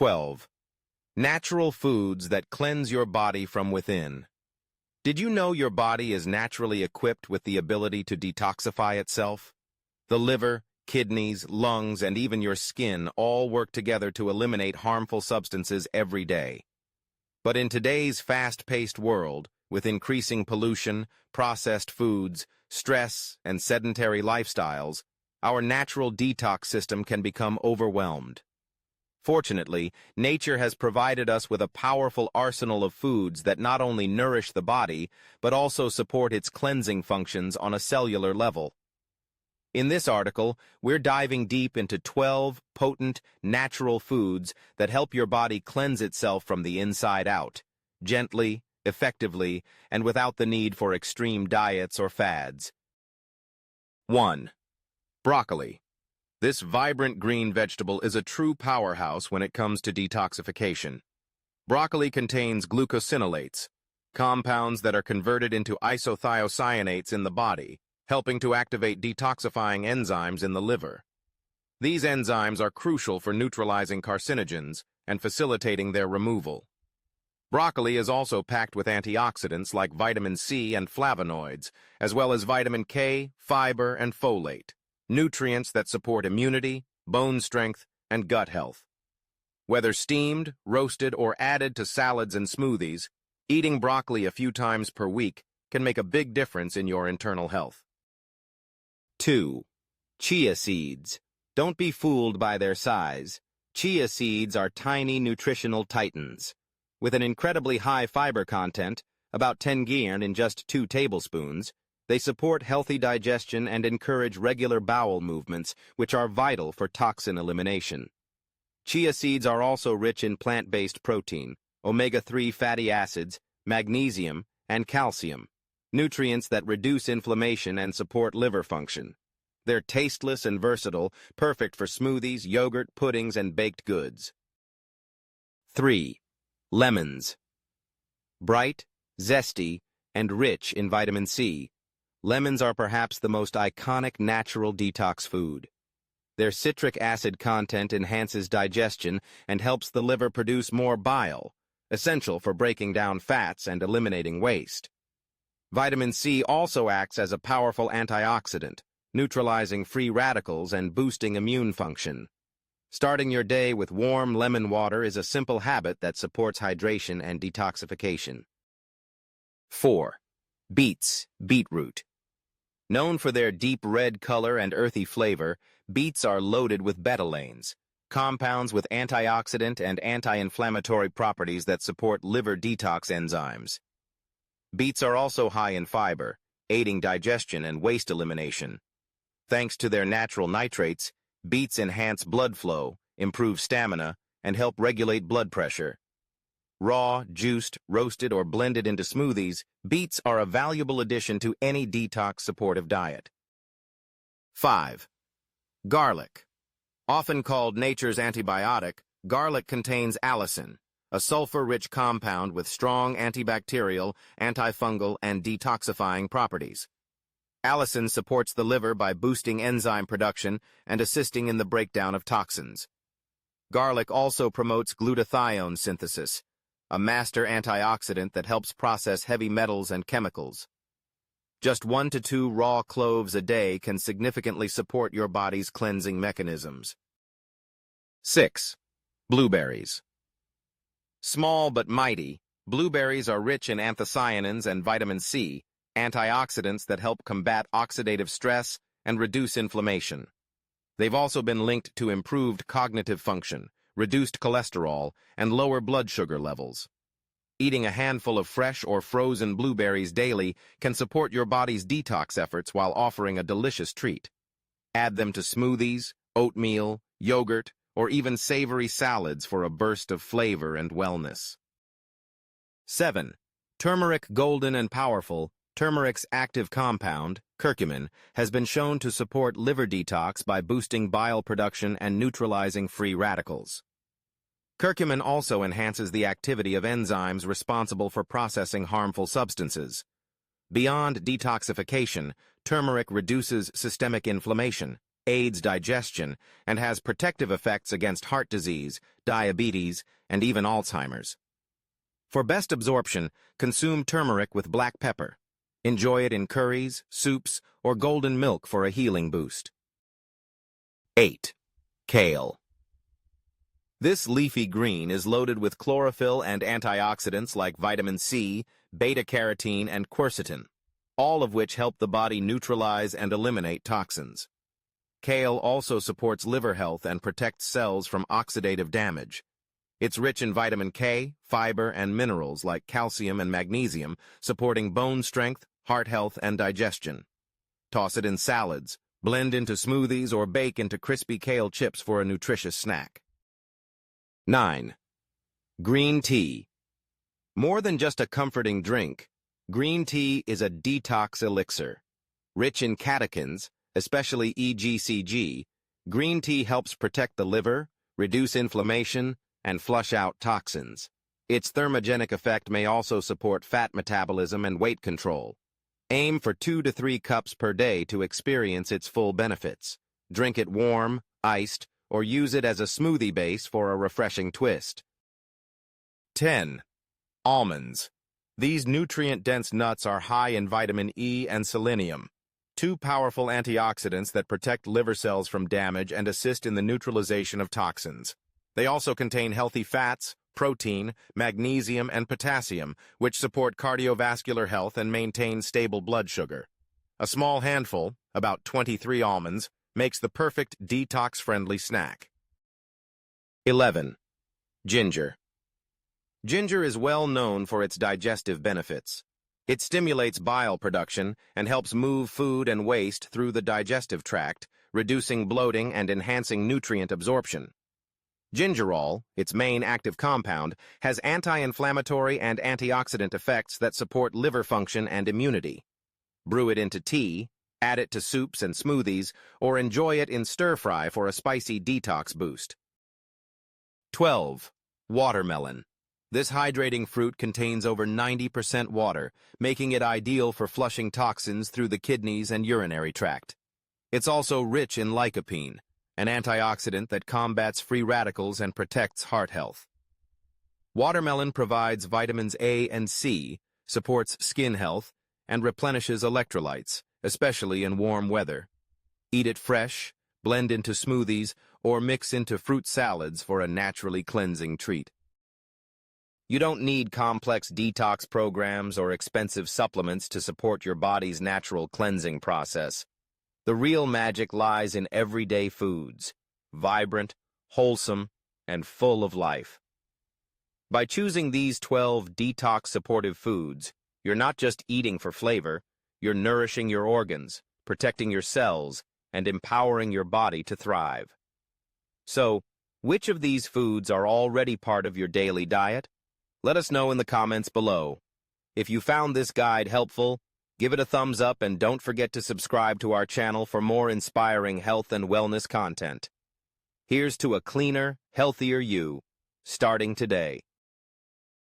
12. Natural foods that cleanse your body from within. Did you know your body is naturally equipped with the ability to detoxify itself? The liver, kidneys, lungs, and even your skin all work together to eliminate harmful substances every day. But in today's fast-paced world, with increasing pollution, processed foods, stress, and sedentary lifestyles, our natural detox system can become overwhelmed. Fortunately, nature has provided us with a powerful arsenal of foods that not only nourish the body, but also support its cleansing functions on a cellular level. In this article, we're diving deep into 12 potent, natural foods that help your body cleanse itself from the inside out, gently, effectively, and without the need for extreme diets or fads. 1. Broccoli. This vibrant green vegetable is a true powerhouse when it comes to detoxification. Broccoli contains glucosinolates, compounds that are converted into isothiocyanates in the body, helping to activate detoxifying enzymes in the liver. These enzymes are crucial for neutralizing carcinogens and facilitating their removal. Broccoli is also packed with antioxidants like vitamin C and flavonoids, as well as vitamin K, fiber, and folate, nutrients that support immunity, bone strength, and gut health. Whether steamed, roasted, or added to salads and smoothies, eating broccoli a few times per week can make a big difference in your internal health. 2. Chia seeds. Don't be fooled by their size. Chia seeds are tiny nutritional titans. With an incredibly high fiber content, about 10 grams in just 2 tablespoons, they support healthy digestion and encourage regular bowel movements, which are vital for toxin elimination. Chia seeds are also rich in plant-based protein, omega-3 fatty acids, magnesium, and calcium, nutrients that reduce inflammation and support liver function. They're tasteless and versatile, perfect for smoothies, yogurt, puddings, and baked goods. 3. Lemons. Bright, zesty, and rich in vitamin C, lemons are perhaps the most iconic natural detox food. Their citric acid content enhances digestion and helps the liver produce more bile, essential for breaking down fats and eliminating waste. Vitamin C also acts as a powerful antioxidant, neutralizing free radicals and boosting immune function. Starting your day with warm lemon water is a simple habit that supports hydration and detoxification. 4. Beets, beetroot. Known for their deep red color and earthy flavor, beets are loaded with betalains, compounds with antioxidant and anti-inflammatory properties that support liver detox enzymes. Beets are also high in fiber, aiding digestion and waste elimination. Thanks to their natural nitrates, beets enhance blood flow, improve stamina, and help regulate blood pressure. Raw, juiced, roasted, or blended into smoothies, beets are a valuable addition to any detox supportive diet. 5. Garlic. Often called nature's antibiotic, garlic contains allicin, a sulfur-rich compound with strong antibacterial, antifungal, and detoxifying properties. Allicin supports the liver by boosting enzyme production and assisting in the breakdown of toxins. Garlic also promotes glutathione synthesis, a master antioxidant that helps process heavy metals and chemicals. Just 1 to 2 raw cloves a day can significantly support your body's cleansing mechanisms. 6. Blueberries. Small but mighty, blueberries are rich in anthocyanins and vitamin C, antioxidants that help combat oxidative stress and reduce inflammation. They've also been linked to improved cognitive function, reduced cholesterol, and lower blood sugar levels. Eating a handful of fresh or frozen blueberries daily can support your body's detox efforts while offering a delicious treat. Add them to smoothies, oatmeal, yogurt, or even savory salads for a burst of flavor and wellness. 7. Turmeric. Golden and powerful, turmeric's active compound, curcumin, has been shown to support liver detox by boosting bile production and neutralizing free radicals. Curcumin also enhances the activity of enzymes responsible for processing harmful substances. Beyond detoxification, turmeric reduces systemic inflammation, aids digestion, and has protective effects against heart disease, diabetes, and even Alzheimer's. For best absorption, consume turmeric with black pepper. Enjoy it in curries, soups, or golden milk for a healing boost. 8. Kale. This leafy green is loaded with chlorophyll and antioxidants like vitamin C, beta-carotene, and quercetin, all of which help the body neutralize and eliminate toxins. Kale also supports liver health and protects cells from oxidative damage. It's rich in vitamin K, fiber, and minerals like calcium and magnesium, supporting bone strength, heart health, and digestion. Toss it in salads, blend into smoothies, or bake into crispy kale chips for a nutritious snack. 9. Green tea. More than just a comforting drink, green tea is a detox elixir. Rich in catechins, especially EGCG, green tea helps protect the liver, reduce inflammation, and flush out toxins. Its thermogenic effect may also support fat metabolism and weight control. Aim for 2 to 3 cups per day to experience its full benefits. Drink it warm, iced, or use it as a smoothie base for a refreshing twist. 10. Almonds. These nutrient-dense nuts are high in vitamin E and selenium, two powerful antioxidants that protect liver cells from damage and assist in the neutralization of toxins. They also contain healthy fats, protein, magnesium, and potassium, which support cardiovascular health and maintain stable blood sugar. A small handful, about 23 almonds, makes the perfect detox-friendly snack. 11. Ginger. Ginger is well known for its digestive benefits. It stimulates bile production and helps move food and waste through the digestive tract, reducing bloating and enhancing nutrient absorption. Gingerol, its main active compound, has anti-inflammatory and antioxidant effects that support liver function and immunity. Brew it into tea, add it to soups and smoothies, or enjoy it in stir-fry for a spicy detox boost. 12. Watermelon. This hydrating fruit contains over 90% water, making it ideal for flushing toxins through the kidneys and urinary tract. It's also rich in lycopene, an antioxidant that combats free radicals and protects heart health. Watermelon provides vitamins A and C, supports skin health, and replenishes electrolytes, especially in warm weather. Eat it fresh, blend into smoothies, or mix into fruit salads for a naturally cleansing treat. You don't need complex detox programs or expensive supplements to support your body's natural cleansing process. The real magic lies in everyday foods, vibrant, wholesome, and full of life. By choosing these 12 detox-supportive foods, you're not just eating for flavor, you're nourishing your organs, protecting your cells, and empowering your body to thrive. So, which of these foods are already part of your daily diet? Let us know in the comments below. If you found this guide helpful, give it a thumbs up and don't forget to subscribe to our channel for more inspiring health and wellness content. Here's to a cleaner, healthier you, starting today.